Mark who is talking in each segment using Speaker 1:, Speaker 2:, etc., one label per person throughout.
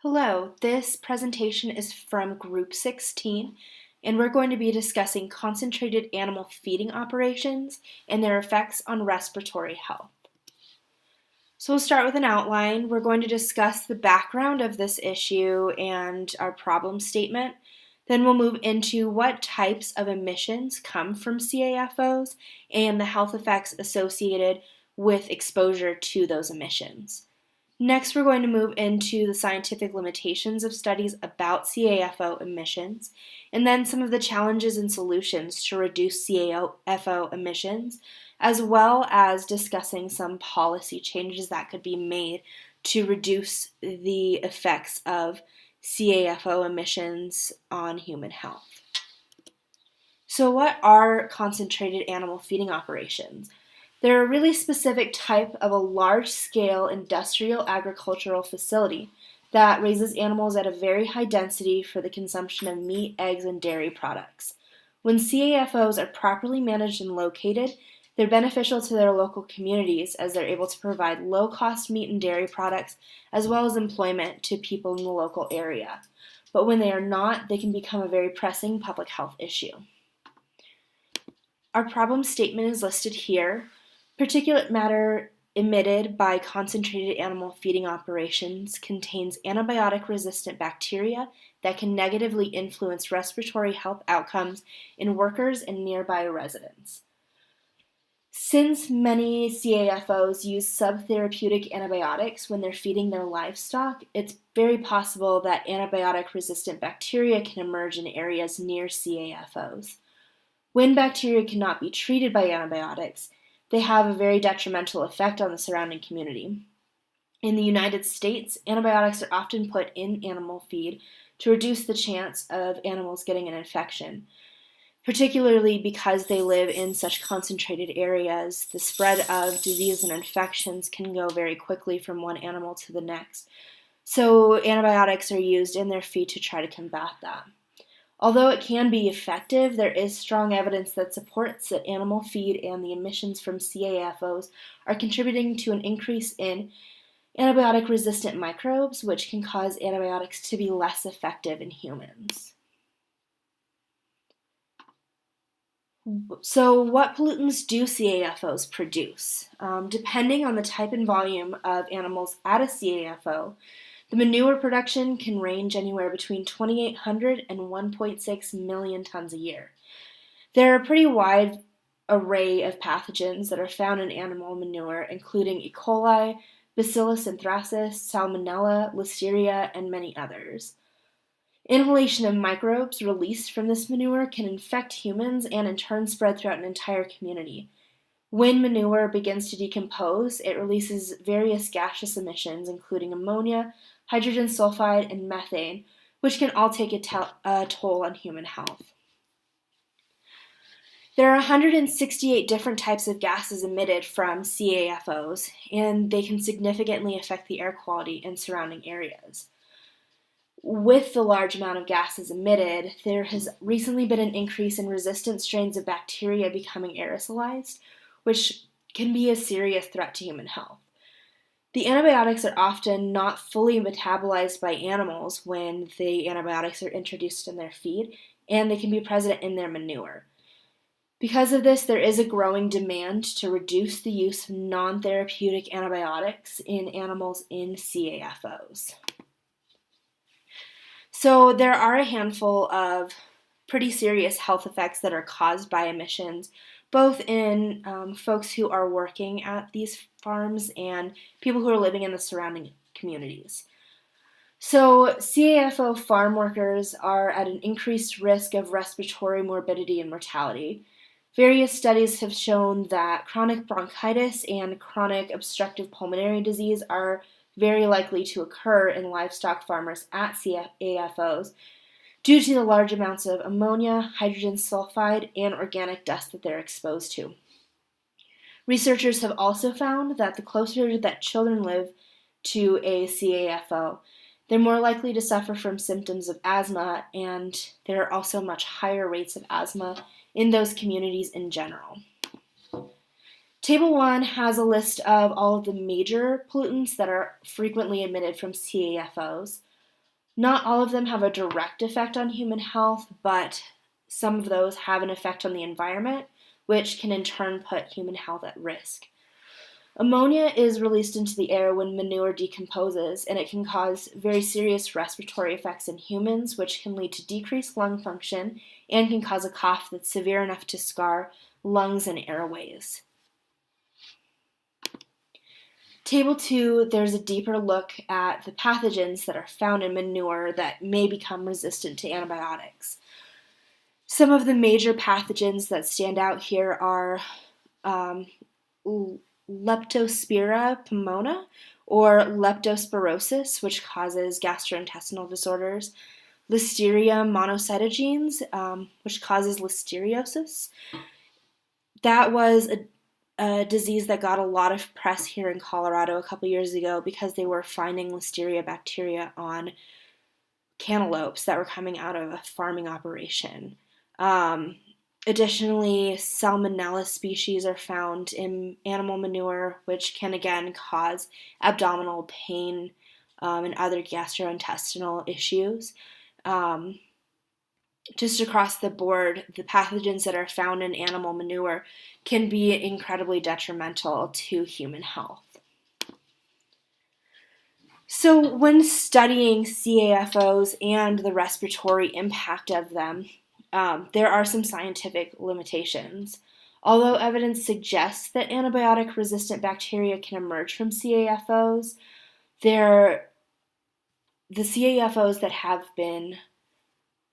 Speaker 1: Hello, this presentation is from Group 16, and we're going to be discussing concentrated animal feeding operations and their effects on respiratory health. So we'll start with an outline. We're going to discuss the background of this issue and our problem statement. Then we'll move into what types of emissions come from CAFOs and the health effects associated with exposure to those emissions. Next, we're going to move into the scientific limitations of studies about CAFO emissions, and then some of the challenges and solutions to reduce CAFO emissions, as well as discussing some policy changes that could be made to reduce the effects of CAFO emissions on human health. So, what are concentrated animal feeding operations? They're a really specific type of a large-scale industrial agricultural facility that raises animals at a very high density for the consumption of meat, eggs, and dairy products. When CAFOs are properly managed and located, they're beneficial to their local communities as they're able to provide low-cost meat and dairy products as well as employment to people in the local area. But when they are not, they can become a very pressing public health issue. Our problem statement is listed here. Particulate matter emitted by concentrated animal feeding operations contains antibiotic-resistant bacteria that can negatively influence respiratory health outcomes in workers and nearby residents. Since many CAFOs use subtherapeutic antibiotics when they're feeding their livestock, it's very possible that antibiotic-resistant bacteria can emerge in areas near CAFOs. When bacteria cannot be treated by antibiotics, they have a very detrimental effect on the surrounding community. In the United States, antibiotics are often put in animal feed to reduce the chance of animals getting an infection. Particularly because they live in such concentrated areas, the spread of disease and infections can go very quickly from one animal to the next. So antibiotics are used in their feed to try to combat that. Although it can be effective, there is strong evidence that supports that animal feed and the emissions from CAFOs are contributing to an increase in antibiotic-resistant microbes, which can cause antibiotics to be less effective in humans. So what pollutants do CAFOs produce? Depending on the type and volume of animals at a CAFO, the manure production can range anywhere between 2,800 and 1.6 million tons a year. There are a pretty wide array of pathogens that are found in animal manure, including E. coli, Bacillus anthracis, Salmonella, Listeria, and many others. Inhalation of microbes released from this manure can infect humans and in turn spread throughout an entire community. When manure begins to decompose, it releases various gaseous emissions, including ammonia, hydrogen sulfide, and methane, which can all take a toll on human health. There are 168 different types of gases emitted from CAFOs, and they can significantly affect the air quality in surrounding areas. With the large amount of gases emitted, there has recently been an increase in resistant strains of bacteria becoming aerosolized, which can be a serious threat to human health. The antibiotics are often not fully metabolized by animals when the antibiotics are introduced in their feed, and they can be present in their manure. Because of this, there is a growing demand to reduce the use of non-therapeutic antibiotics in animals in CAFOs. So there are a handful of pretty serious health effects that are caused by emissions, both in folks who are working at these farms and people who are living in the surrounding communities. So CAFO farm workers are at an increased risk of respiratory morbidity and mortality. Various studies have shown that chronic bronchitis and chronic obstructive pulmonary disease are very likely to occur in livestock farmers at CAFOs due to the large amounts of ammonia, hydrogen sulfide, and organic dust that they're exposed to. Researchers have also found that the closer that children live to a CAFO, they're more likely to suffer from symptoms of asthma, and there are also much higher rates of asthma in those communities in general. Table 1 has a list of all of the major pollutants that are frequently emitted from CAFOs. Not all of them have a direct effect on human health, but some of those have an effect on the environment, which can in turn put human health at risk. Ammonia is released into the air when manure decomposes, and it can cause very serious respiratory effects in humans, which can lead to decreased lung function and can cause a cough that's severe enough to scar lungs and airways. Table 2, there's a deeper look at the pathogens that are found in manure that may become resistant to antibiotics. Some of the major pathogens that stand out here are Leptospira pneumoniae or leptospirosis, which causes gastrointestinal disorders, Listeria monocytogenes, which causes listeriosis. That was a disease that got a lot of press here in Colorado a couple years ago because they were finding Listeria bacteria on cantaloupes that were coming out of a farming operation. Additionally, Salmonella species are found in animal manure, which can again cause abdominal pain and other gastrointestinal issues. Just across the board, the pathogens that are found in animal manure can be incredibly detrimental to human health. So when studying CAFOs and the respiratory impact of them, there are some scientific limitations. Although evidence suggests that antibiotic-resistant bacteria can emerge from CAFOs, the CAFOs that have been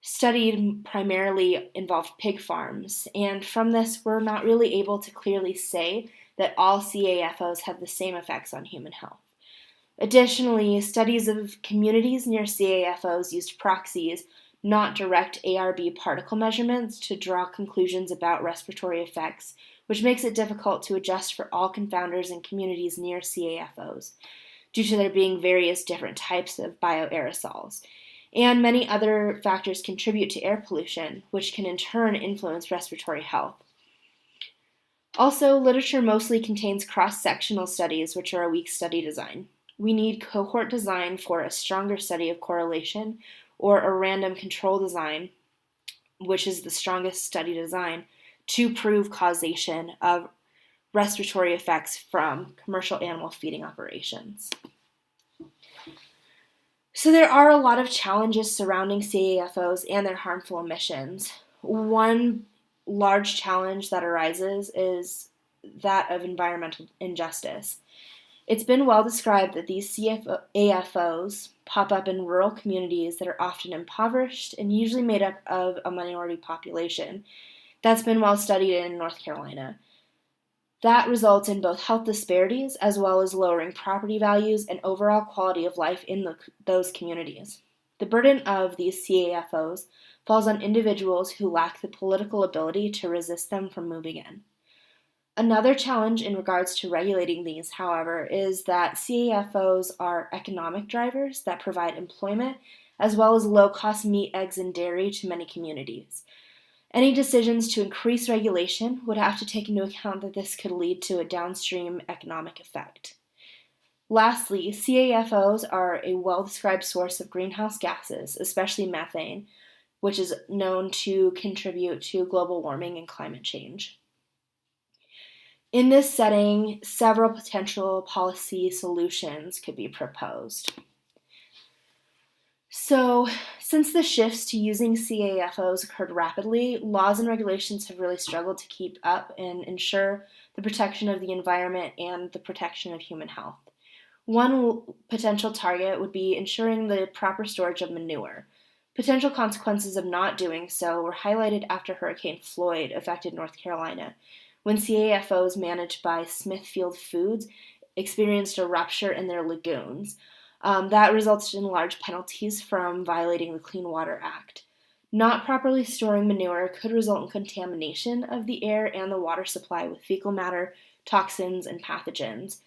Speaker 1: studied primarily involve pig farms, and from this we're not really able to clearly say that all CAFOs have the same effects on human health. Additionally, studies of communities near CAFOs used proxies, not direct ARB particle measurements, to draw conclusions about respiratory effects, which makes it difficult to adjust for all confounders in communities near CAFOs, due to there being various different types of bioaerosols. And many other factors contribute to air pollution, which can in turn influence respiratory health. Also, literature mostly contains cross-sectional studies, which are a weak study design. We need cohort design for a stronger study of correlation, or a random control design, which is the strongest study design, to prove causation of respiratory effects from commercial animal feeding operations. So there are a lot of challenges surrounding CAFOs and their harmful emissions. One large challenge that arises is that of environmental injustice. It's been well described that these CAFOs pop up in rural communities that are often impoverished and usually made up of a minority population. That's been well studied in North Carolina. That results in both health disparities as well as lowering property values and overall quality of life in those communities. The burden of these CAFOs falls on individuals who lack the political ability to resist them from moving in. Another challenge in regards to regulating these, however, is that CAFOs are economic drivers that provide employment as well as low-cost meat, eggs, and dairy to many communities. Any decisions to increase regulation would have to take into account that this could lead to a downstream economic effect. Lastly, CAFOs are a well-described source of greenhouse gases, especially methane, which is known to contribute to global warming and climate change. In this setting, several potential policy solutions could be proposed. So, since the shifts to using CAFOs occurred rapidly, laws and regulations have really struggled to keep up and ensure the protection of the environment and the protection of human health. One potential target would be ensuring the proper storage of manure. Potential consequences of not doing so were highlighted after Hurricane Floyd affected North Carolina, when CAFOs managed by Smithfield Foods experienced a rupture in their lagoons. That resulted in large penalties from violating the Clean Water Act. Not properly storing manure could result in contamination of the air and the water supply with fecal matter, toxins, and pathogens.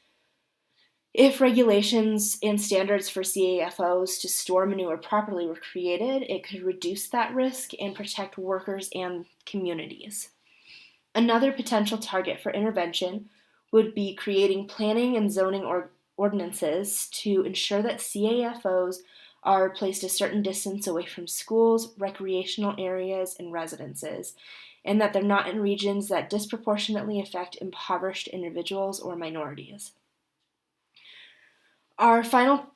Speaker 1: If regulations and standards for CAFOs to store manure properly were created, it could reduce that risk and protect workers and communities. Another potential target for intervention would be creating planning and zoning ordinances to ensure that CAFOs are placed a certain distance away from schools, recreational areas, and residences, and that they're not in regions that disproportionately affect impoverished individuals or minorities. Our final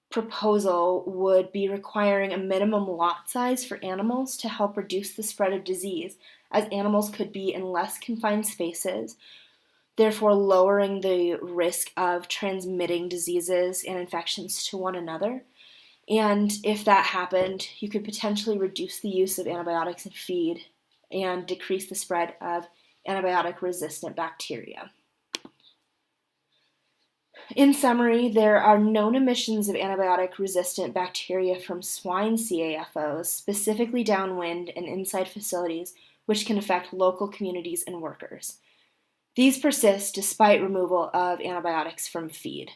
Speaker 1: proposal would be requiring a minimum lot size for animals to help reduce the spread of disease, as animals could be in less confined spaces, therefore lowering the risk of transmitting diseases and infections to one another. And if that happened, you could potentially reduce the use of antibiotics in feed and decrease the spread of antibiotic-resistant bacteria. In summary, there are known emissions of antibiotic-resistant bacteria from swine CAFOs, specifically downwind and inside facilities, which can affect local communities and workers. These persist despite removal of antibiotics from feed,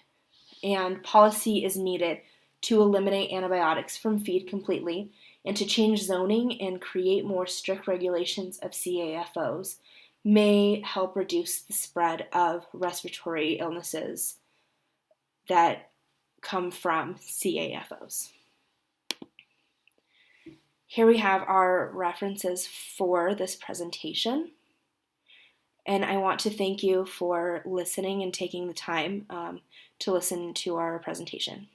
Speaker 1: and policy is needed to eliminate antibiotics from feed completely and to change zoning and create more strict regulations of CAFOs may help reduce the spread of respiratory illnesses that come from CAFOs. Here we have our references for this presentation. And I want to thank you for listening and taking the time to listen to our presentation.